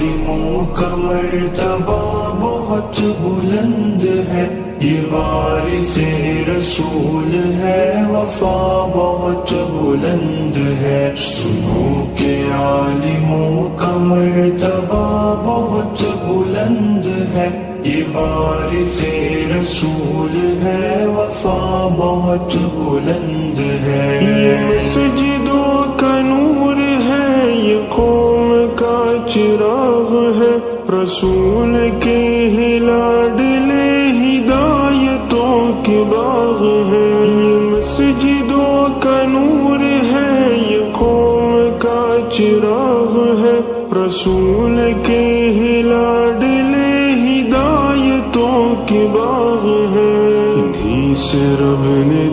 عالموں کا مرتبہ بہت بلند ہے، یہ وارث رسول ہے، وفا بہت بلند ہے۔ سنو کہ عالموں کا مرتبہ بہت بلند ہے، یہ وارث رسول ہے، وفا بہت بلند ہے۔ یہ مسجدوں کا نور ہے، یہ قوم کا چراغ ہے، رسول کے ہی لاڈلے ہدایتوں کے باغ ہے۔ یہ مسجدوں کا نور ہے، یہ قوم کا چراغ ہے، رسول کے ہی لاڈلے ہدایتوں کے باغ ہے۔ انہی سے رب نے